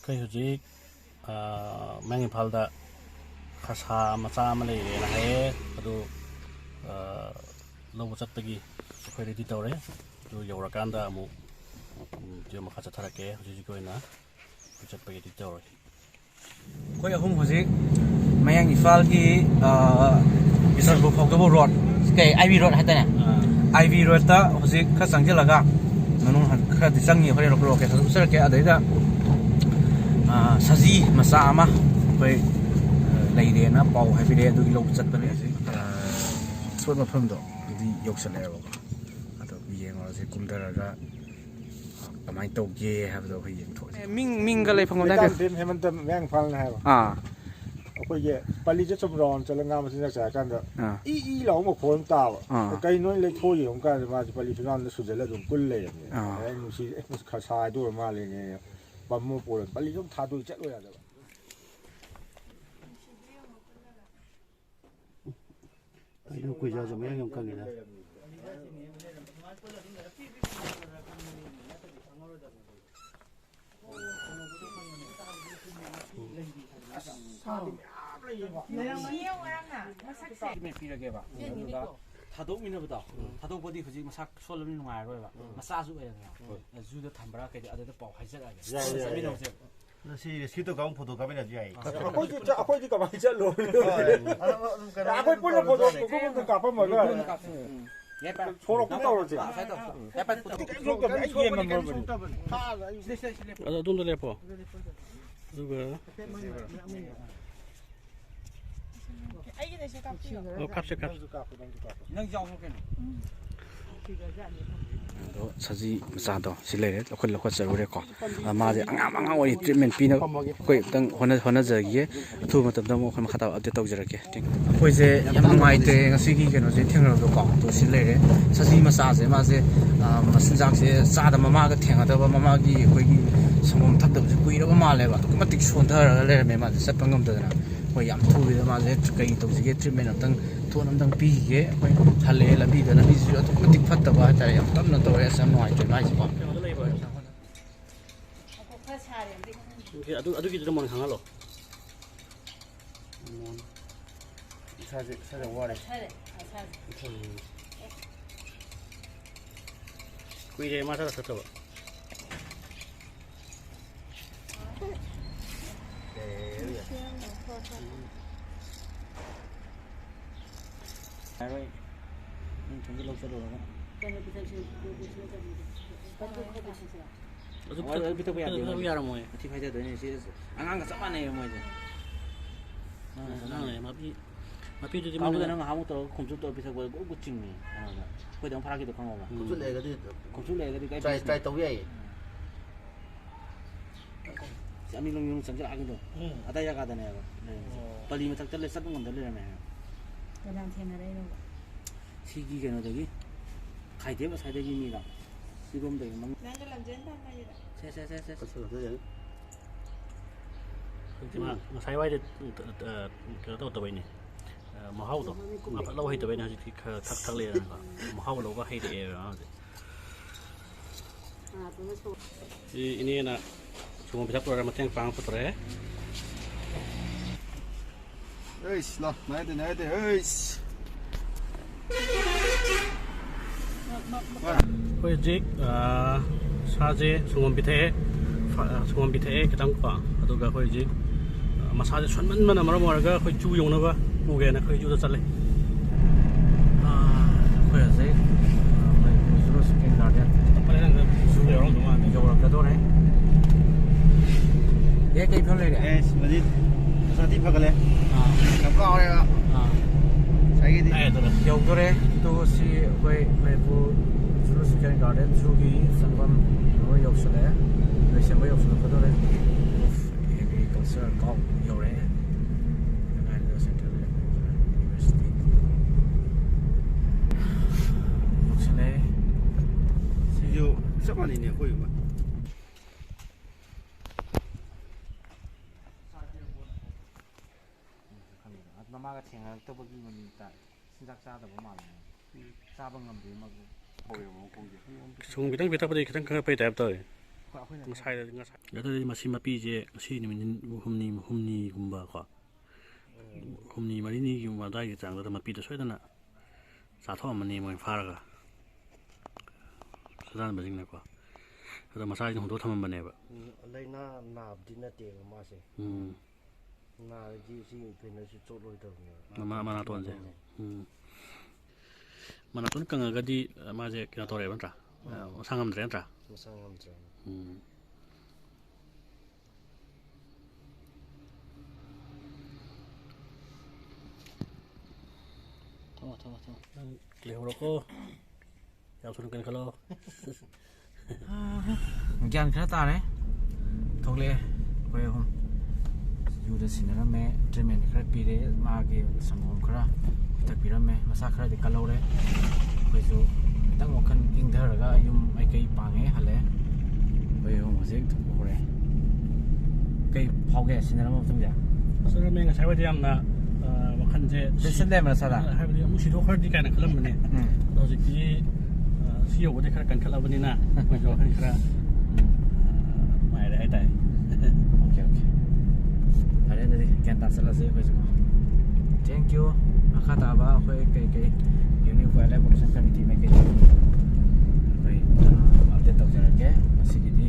ꯑꯩꯈꯣꯏ ꯍꯧꯖꯤꯛ ꯃꯌꯥꯡ ꯏꯝꯐꯥꯜꯗ ꯈꯁꯥ ꯃꯆꯥ ꯑꯃ ꯂꯩꯔꯦꯅ ꯍꯥꯏꯌꯦ ꯑꯗꯨ ꯂꯧꯕ ꯆꯠꯄꯒꯤ ꯑꯩꯈꯣꯏ ꯔꯦꯗꯤ ꯇꯧꯔꯦ ꯑꯗꯨ ꯌꯧꯔꯀꯥꯟꯗ ꯑꯃꯨꯛ ꯚꯤꯗꯤꯑꯣ ꯃꯈꯥ ꯆꯠꯊꯔꯛꯀꯦ ꯍꯧꯖꯤꯛ ꯑꯣꯏꯅ ꯑꯩꯈꯣꯏ ꯆꯠꯄꯒꯤ ꯔꯦꯗꯤ ꯇꯧꯔꯦ ꯑꯩꯈꯣꯏ ꯑꯍꯨꯝ ꯍꯧꯖꯤꯛ ꯃꯌꯥꯡ ꯏꯝꯐꯥꯜꯒꯤ ꯕꯤꯁꯅꯨꯄꯨꯔ ꯐꯥꯎꯗꯕ ꯔꯣꯗ ꯀꯩ ꯑꯥꯏ.ꯕꯤ. ꯔꯣꯗ ꯍꯥꯏꯇꯥꯔꯦ ꯑꯥꯏ.ꯕꯤ. ꯔꯣꯗꯇ ꯍꯧꯖꯤꯛ ꯈꯔ ꯆꯪꯁꯤꯜꯂꯒ ꯃꯅꯨꯡ ꯈꯔꯗꯤ ꯆꯪꯉꯤ ꯍꯣꯔꯦꯟ ꯂꯣꯀꯦꯁꯟ ꯎꯠꯆꯔꯛꯀꯦ ꯑꯗꯩꯗ ꯁꯖꯤ ꯃꯆꯥ ꯑꯃ ꯑꯩꯈꯣꯏ ꯂꯩꯔꯦꯅ ꯄꯥꯎ ꯍꯥꯏꯕꯤꯔꯛꯑꯦ ꯑꯗꯨꯒꯤ ꯂꯧꯕ ꯆꯠꯄꯅꯦ ꯍꯧꯖꯤꯛ ꯁꯣꯠ ꯃꯐꯝꯗꯣ ꯑꯗꯨꯗꯤ ꯌꯧꯁꯜꯂꯛꯑꯦꯕꯀꯣ ꯑꯗꯣ ꯌꯦꯡꯉꯨꯔꯁꯤ ꯀꯨꯝꯊꯔꯒ ꯀꯃꯥꯏꯅ ꯇꯧꯒꯦ ꯍꯥꯏꯕꯗꯣ ꯑꯩꯈꯣꯏ ꯌꯦꯡꯊꯣꯛꯑꯁꯤ ꯃꯤꯡꯒ ꯂꯩꯐꯝꯒ ꯍꯦꯃꯟꯇ ꯃꯌꯥꯡ ꯏꯝꯐꯥꯜꯅ ꯍꯥꯏꯕ ꯑꯩꯈꯣꯏꯒꯤ ꯄꯜꯂꯤꯁꯦ ꯆꯨꯝ ꯔꯥꯎꯟ ꯆꯠꯂ ꯉꯥ ꯃꯆꯤꯟꯖꯥꯛ ꯆꯥꯏ ꯀꯥꯟꯗ ꯏ ꯂꯥꯎ ꯃꯈꯣꯟ ꯑꯃ ꯇꯥꯕ ꯀꯩ ꯅꯣꯏ ꯂꯩꯊꯣꯛ ꯌꯦꯡꯉꯨ ꯀꯥꯟꯗ ꯃꯥꯁꯦ ꯄꯜꯂꯤ ꯐꯤꯖꯥꯝꯗ ꯁꯨꯖꯜꯂ ꯑꯗꯨꯝ ꯀꯨꯜ ꯂꯩꯔꯝꯃꯦ ꯑꯩ ꯅꯨꯡꯁꯤ ꯈꯁꯥ ꯍꯥꯏꯗꯣ ꯑꯣꯏꯔ ꯃꯥꯜꯂꯦꯅꯦ ꯄꯝꯃ ꯄꯣꯔ ꯄꯜꯂꯤꯁꯨ ꯑꯗꯨꯝ ꯊꯥꯗꯣꯛꯏ ꯆꯠꯂꯣ ꯌꯥꯗꯕ ꯑꯩꯅ ꯀꯨꯏꯖꯥꯁꯨ ꯃꯌꯥꯡ ꯌꯥꯝ ꯀꯪꯉꯤꯅ ꯄꯤꯔꯒꯦꯕ ꯑꯗꯨꯒ ꯊꯥꯗꯣꯛꯃꯤꯟꯅꯕꯗꯣ ꯊꯥꯗꯣꯛꯄꯗꯤ ꯍꯧꯖꯤꯛ ꯃꯁꯥ ꯁꯣꯜꯂꯕꯅꯤ ꯅꯨꯡꯉꯥꯏꯔꯣꯏꯕ ꯃꯆꯥꯁꯨ ꯑꯣꯏꯔꯗꯅ ꯖꯨꯗ ꯊꯝꯕ꯭ꯔꯥ ꯀꯩꯗ ꯑꯗꯨꯗ ꯄꯥꯎ ꯍꯥꯏꯖꯔꯛꯑꯒꯦ ꯆꯠꯃꯤꯟꯅꯧꯁꯦ ꯁꯤ ꯔꯦꯁꯀ꯭ꯌꯨ ꯇꯧꯒ ꯐꯣꯇꯣ ꯀꯥꯞꯃꯤꯟꯅꯁꯨ ꯌꯥꯏ ꯑꯩꯈꯣꯏꯗꯤ ꯀꯃꯥꯏꯅ ꯆꯠꯂꯣ ꯑꯩꯈꯣꯏ ꯄꯨꯟꯅ ꯐꯣꯇꯣ ꯀꯥꯞꯄꯝꯃꯒ ꯁꯣꯔꯣꯛꯇ ꯇꯧꯔꯁꯦ ꯑꯗꯣꯝꯗ ꯂꯦꯞꯄꯣ ꯑꯗꯨꯒ ꯀꯥꯞꯁꯦ ꯅꯪ ꯌꯥꯎꯕ ꯀꯩꯅꯣ ꯑꯗꯣ ꯁꯖꯤ ꯃꯆꯥꯗꯣ ꯁꯤ ꯂꯩꯔꯦ ꯂꯧꯈꯠꯆꯔꯨꯔꯦꯀꯣ ꯃꯥꯁꯦ ꯑꯉꯥꯡ ꯑꯣꯏꯔꯤ ꯇ꯭ꯔꯤꯠꯃꯦꯟ ꯄꯤꯅꯕ ꯑꯩꯈꯣꯏ ꯑꯝꯇꯪ ꯍꯣꯠꯅꯖꯈꯤꯒꯦ ꯑꯊꯨꯕ ꯃꯇꯝꯗ ꯑꯃꯨꯛ ꯑꯩꯈꯣꯏ ꯃꯈꯥ ꯇꯥꯕ ꯑꯞꯗꯦꯠ ꯇꯧꯖꯔꯛꯀꯦ ꯑꯩꯈꯣꯏꯁꯦ ꯌꯥꯝ ꯅꯨꯡꯉꯥꯏꯇ꯭ꯔꯦ ꯉꯁꯤꯒꯤ ꯀꯩꯅꯣꯁꯦ ꯊꯦꯡꯅꯕꯗꯣꯀꯣ ꯑꯗꯣ ꯁꯤ ꯂꯩꯔꯦ ꯁꯖꯤ ꯃꯆꯥꯁꯦ ꯃꯥꯁꯦ ꯃꯆꯤꯟꯖꯥꯛꯁꯦ ꯆꯥꯗ ꯃꯃꯥꯒ ꯊꯦꯡꯅꯗꯕ ꯃꯃꯥꯒꯤ ꯑꯩꯈꯣꯏꯒꯤ ꯁꯪꯒꯣꯝ ꯊꯛꯇꯕꯁꯦ ꯀꯨꯏꯔꯕ ꯃꯥꯜꯂꯦꯕ ꯑꯗꯨꯛꯀꯤ ꯃꯇꯤꯛ ꯁꯣꯟꯊꯔꯒ ꯂꯩꯔꯝꯃꯦ ꯃꯥꯁꯦ ꯆꯠꯄ ꯉꯝꯗꯗꯅ ꯑꯩꯈꯣꯏ ꯌꯥꯝ ꯊꯨꯕꯤꯗ ꯃꯥꯁꯦ ꯀꯩ ꯇꯧꯁꯤꯒꯦ ꯇ꯭ꯔꯤꯠꯃꯦꯟ ꯑꯝꯇꯪ ꯊꯨꯅ ꯑꯝꯇꯪ ꯄꯤꯈꯤꯒꯦ ꯑꯩꯈꯣꯏ ꯍꯜꯂꯛꯑꯦ ꯂꯝꯕꯤꯁꯤꯁꯨ ꯑꯗꯨꯛꯀꯤ ꯃꯇꯤꯛ ꯐꯠꯇꯕ ꯍꯥꯏꯇꯥꯔꯦ ꯌꯥꯝ ꯇꯞꯅ ꯇꯧꯔꯦ ꯑꯁ ꯌꯥꯝ ꯅꯨꯡꯉꯥꯏꯇ꯭ꯔꯦ ꯃꯥꯏꯁꯤꯀꯣ ꯑꯗꯨꯒꯤꯗꯨꯗ ꯃꯣꯟ ꯈꯪꯍꯜꯂꯣ ꯏꯁꯥꯁꯦ ꯋꯥꯔꯦ ꯀꯨꯏꯔꯦ ꯃꯥ ꯆꯠꯇꯕ ꯑꯗꯨ ꯌꯥꯔꯝꯃꯣꯏ ꯃꯊꯤ ꯐꯥꯏꯖꯗꯣꯏꯅꯦ ꯁꯤ ꯑꯉꯥꯡꯒ ꯆꯞ ꯃꯥꯟꯅꯩꯌꯦ ꯃꯣꯏꯁꯦ ꯃꯄꯤꯗꯨꯗꯤ ꯀꯥꯡꯕꯨꯗ ꯅꯪ ꯉꯍꯥꯃꯨꯛ ꯇꯧꯔꯒ ꯈꯣꯡꯆꯨꯞ ꯇꯧꯔ ꯄꯤꯊꯛꯄꯗ ꯒꯨꯠ ꯆꯤꯡꯉꯤ ꯑꯩꯈꯣꯏꯗ ꯑꯃꯨꯛ ꯐꯥꯔꯛꯈꯤꯗꯣ ꯈꯪꯍꯧꯕ ꯈꯣꯡꯆꯨꯞ ꯂꯩꯔꯒꯗꯤ ꯇ꯭ꯔꯥꯏ ꯇꯧꯕ ꯌꯥꯏꯌꯦ ꯁꯤ ꯑꯅꯤ ꯂꯣꯡ ꯆꯪꯁꯤꯜꯂꯛꯑꯒꯤꯗꯣ ꯑꯗꯥꯏ ꯖꯒꯥꯗꯅꯦꯕ ꯄꯜꯂꯤ ꯃꯊꯛꯇ ꯆꯠꯄ ꯉꯝꯗ ꯂꯩꯔꯝꯃꯦ ꯀꯅꯥ ꯊꯦꯡꯅꯔꯛꯏꯅꯣꯕ ꯁꯤꯒꯤ ꯀꯩꯅꯣꯗꯒꯤ ꯈꯥꯏꯗꯦꯝ ꯑꯁ꯭ꯋꯥꯏꯗꯒꯤ ꯃꯤꯔꯣ ꯁꯤꯔꯣꯝꯗꯒꯤ ꯅꯪꯒ ꯂꯝꯖꯦꯟ ꯇꯥꯟꯅꯒꯤꯗ ꯉꯁꯥꯏ ꯋꯥꯏꯗ ꯀꯩꯅꯣ ꯇꯧꯗꯕꯩꯅꯦ ꯃꯍꯥꯎꯗꯣ ꯐꯠ ꯂꯧ ꯍꯩꯇꯕꯩꯅꯦ ꯍꯧꯖꯤꯛꯇꯤ ꯈꯔ ꯊꯛ ꯂꯩꯔꯒ ꯃꯍꯥꯎ ꯂꯧꯕ ꯍꯩꯔꯛꯑꯦꯕ ꯍꯧꯖꯤꯛ ꯁꯤ ꯏꯅꯦꯅ ꯁꯪꯒꯣꯝ ꯄꯤꯊꯛ ꯄꯨꯔꯒ ꯃꯇꯦꯡ ꯄꯥꯡꯉ ꯄꯨꯊꯣꯔꯛꯑꯦ ꯂꯥ ꯅꯥꯏꯗꯦ ꯑꯩꯈꯣꯏ ꯍꯧꯖꯤꯛ ꯁꯥꯁꯦ ꯁꯪꯒꯣꯝ ꯄꯤꯊꯛꯑꯦ ꯈꯤꯇꯪꯀꯣ ꯑꯗꯨꯒ ꯑꯩꯈꯣꯏ ꯍꯧꯖꯤꯛ ꯃꯁꯥꯁꯦ ꯁꯣꯟꯃꯟꯕꯅ ꯃꯔꯝ ꯑꯣꯏꯔꯒ ꯑꯩꯈꯣꯏ ꯖꯨ ꯌꯧꯅꯕ ꯄꯨꯒꯦꯅ ꯑꯩꯈꯣꯏ ꯖꯨꯗ ꯆꯠꯂꯦ ꯑꯩꯈꯣꯏ ꯍꯧꯖꯤꯛ ꯖꯨꯂꯣꯖꯤꯀꯦꯜ ꯒꯥꯔꯗꯦꯟ ꯌꯧꯔꯛꯀꯗꯧꯔꯦ ꯀꯩ ꯐꯤꯕꯝ ꯂꯩꯔꯦ ꯃꯗꯤ ꯃꯁꯥꯗꯤ ꯐꯒꯠꯂꯦ ꯌꯥꯝ ꯀꯥꯎꯔꯦꯕ ꯌꯧꯗꯣꯔꯦ ꯑꯗꯨꯒ ꯁꯤ ꯑꯩꯈꯣꯏ ꯃꯅꯤꯄꯨꯔ ꯖꯨꯂꯣꯖꯤꯀꯦꯜ ꯒꯥꯔꯗꯦꯟ ꯖꯨꯒꯤ ꯆꯪꯐꯝ ꯌꯧꯁꯜꯂꯛꯑꯦ ꯂꯣꯏꯁꯤꯟꯕ ꯌꯧꯁꯜꯂꯛꯀꯗꯧꯔꯦ ꯑꯦꯒ꯭ꯔꯤꯀꯜꯆꯔ ꯀꯥꯎ ꯌꯧꯔꯛꯑꯦ ꯁꯦꯟꯇ꯭ꯔꯦꯜ ꯌꯨꯅꯤꯚꯔꯁꯤꯇꯤ ꯌꯧꯁꯜꯂꯛꯑꯦ ꯁꯤꯁꯨ ꯆꯞ ꯃꯥꯟꯅꯩꯅꯦ ꯑꯩꯈꯣꯏꯒ ꯃꯃꯥꯒ ꯊꯦꯡꯅꯔꯛꯇꯕꯒꯤ ꯃꯃꯤꯠꯇ ꯆꯤꯟꯖꯥꯛ ꯆꯥꯗꯕ ꯃꯥꯜꯂꯦ ꯆꯥꯕ ꯉꯝꯗꯦ ꯁꯪꯒꯣꯝ ꯈꯤꯇꯪ ꯄꯤꯊꯛꯄꯗꯤ ꯈꯤꯇꯪ ꯈꯪꯉꯛꯄꯩ ꯇꯥꯏꯞ ꯇꯧꯋꯦ ꯉꯁꯥꯏꯗ ꯉꯁꯥꯏ ꯑꯗꯨꯗꯤ ꯃꯁꯤ ꯃꯄꯤꯁꯦ ꯉꯁꯤ ꯅꯨꯃꯤꯠ ꯍꯨꯝꯅꯤꯒꯨꯝꯕ ꯀꯣ ꯍꯨꯝꯅꯤ ꯃꯔꯤꯅꯤꯒꯨꯝꯕ ꯑꯗꯨꯋꯥꯏꯒꯤ ꯆꯥꯡꯗꯨꯗ ꯃꯄꯤꯗꯣ ꯁꯣꯏꯗꯅ ꯆꯥꯊꯣꯛꯑꯝꯃꯅꯤ ꯃꯣꯏ ꯐꯥꯔꯒ ꯁꯖꯥꯟꯕꯁꯤꯡꯅꯀꯣ ꯑꯗꯣ ꯃꯆꯥꯁꯤꯡ ꯍꯨꯟꯗꯣꯛ ꯊꯝꯃꯝꯕꯅꯦꯕ ꯂꯥꯏꯅꯥ ꯅꯥꯕꯗꯤ ꯅꯠꯇꯦꯕ ꯃꯥꯁꯦ ꯅꯥꯔꯗꯤ ꯁꯤ ꯀꯩꯅꯣꯁꯨ ꯆꯣꯠꯂꯣꯏꯗꯕꯅꯦꯕ ꯃꯅꯥꯇꯣꯟꯁꯦ ꯃꯅꯥꯇꯣꯟ ꯀꯪꯉꯒꯗꯤ ꯃꯥꯁꯦ ꯀꯩꯅꯣ ꯇꯧꯔꯦꯕ ꯅꯠꯇ꯭ꯔꯥ ꯃꯁꯥ ꯉꯝꯗ꯭ꯔꯦ ꯅꯠꯇ꯭ꯔꯥ ꯃꯁꯥ ꯉꯝꯗ꯭ꯔꯦ ꯅꯪ ꯂꯩꯍꯧꯔꯣꯀꯣ ꯌꯥꯝ ꯊꯨꯅ ꯀꯩꯅꯣ ꯈꯜꯂꯣ ꯒ꯭ꯌꯥꯟ ꯈꯔ ꯇꯥꯔꯦ ꯊꯣꯛꯂꯛꯑꯦ ꯑꯩꯈꯣꯏ ꯑꯍꯨꯝ ꯌꯨꯗ ꯁꯤꯟꯅꯔꯝꯃꯦ ꯇ꯭ꯔꯤꯠꯃꯦꯟ ꯈꯔ ꯄꯤꯔꯦ ꯃꯥꯒꯤ ꯁꯪꯒꯣꯝ ꯈꯔ ꯄꯤꯊꯛꯄꯤꯔꯝꯃꯦ ꯃꯁꯥ ꯈꯔꯗꯤ ꯀꯜꯍꯧꯔꯦ ꯑꯩꯈꯣꯏꯁꯨ ꯈꯤꯇꯪ ꯋꯥꯈꯜ ꯏꯪꯊꯔꯒ ꯌꯨꯝ ꯃꯥꯏꯀꯩ ꯄꯥꯡꯉꯦ ꯍꯜꯂꯛꯑꯦ ꯑꯩꯈꯣꯏ ꯑꯍꯨꯝ ꯍꯧꯖꯤꯛ ꯊꯣꯛꯍꯧꯔꯦ ꯀꯩ ꯐꯥꯎꯒꯦ ꯁꯤꯟꯅꯔꯝꯕ ꯃꯇꯨꯡꯗ ꯁꯤꯟꯅꯔꯝꯃꯦ ꯉꯁꯥꯏ ꯋꯥꯏꯗꯤ ꯌꯥꯝꯅ ꯋꯥꯈꯜꯁꯦ ꯆꯦꯛꯁꯤꯟꯗꯦꯕ ꯅꯁꯥꯗ ꯍꯥꯏꯕꯗꯤ ꯑꯃꯨꯛ ꯁꯤꯗꯣꯛꯈ꯭ꯔꯗꯤ ꯀꯥꯏꯅ ꯈꯜꯂꯝꯕꯅꯦ ꯑꯗꯣ ꯍꯧꯖꯤꯛꯇꯤ ꯁꯤ ꯌꯧꯕꯗꯤ ꯈꯔ ꯀꯟꯈꯠꯂꯕꯅꯤ나 ꯑꯩꯈꯣꯏꯁꯨ ꯋꯥꯈꯜ ꯈꯔ ꯅꯨꯡꯉꯥꯏꯔꯦ ꯍꯥꯏꯇꯥꯔꯦ ꯑꯣꯀꯦ ꯐꯔꯦ ꯑꯗꯨꯗꯤ ꯒ꯭ꯌꯥꯟ ꯇꯥ ꯆꯠꯂꯁꯤ ꯑꯩꯈꯣꯏꯁꯨ ꯊꯦꯡꯛ ꯌꯨ ꯃꯈꯥ ꯇꯥꯕ ꯑꯩꯈꯣꯏ ꯀꯩ unique wild life protection committee ꯃꯥꯏꯀꯩ ꯑꯩꯈꯣꯏ ꯑꯞꯗꯦꯠ ꯇꯧꯖꯔꯛꯀꯦ ꯉꯁꯤꯒꯤꯗꯤ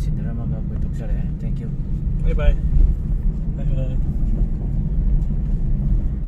ꯁꯤꯟꯅꯔꯝꯃꯒ ꯑꯩꯈꯣꯏ ꯇꯣꯛꯆꯔꯛꯑꯦ ꯊꯦꯡꯛ ꯌꯨ ꯕꯥꯏ ꯕꯥꯏ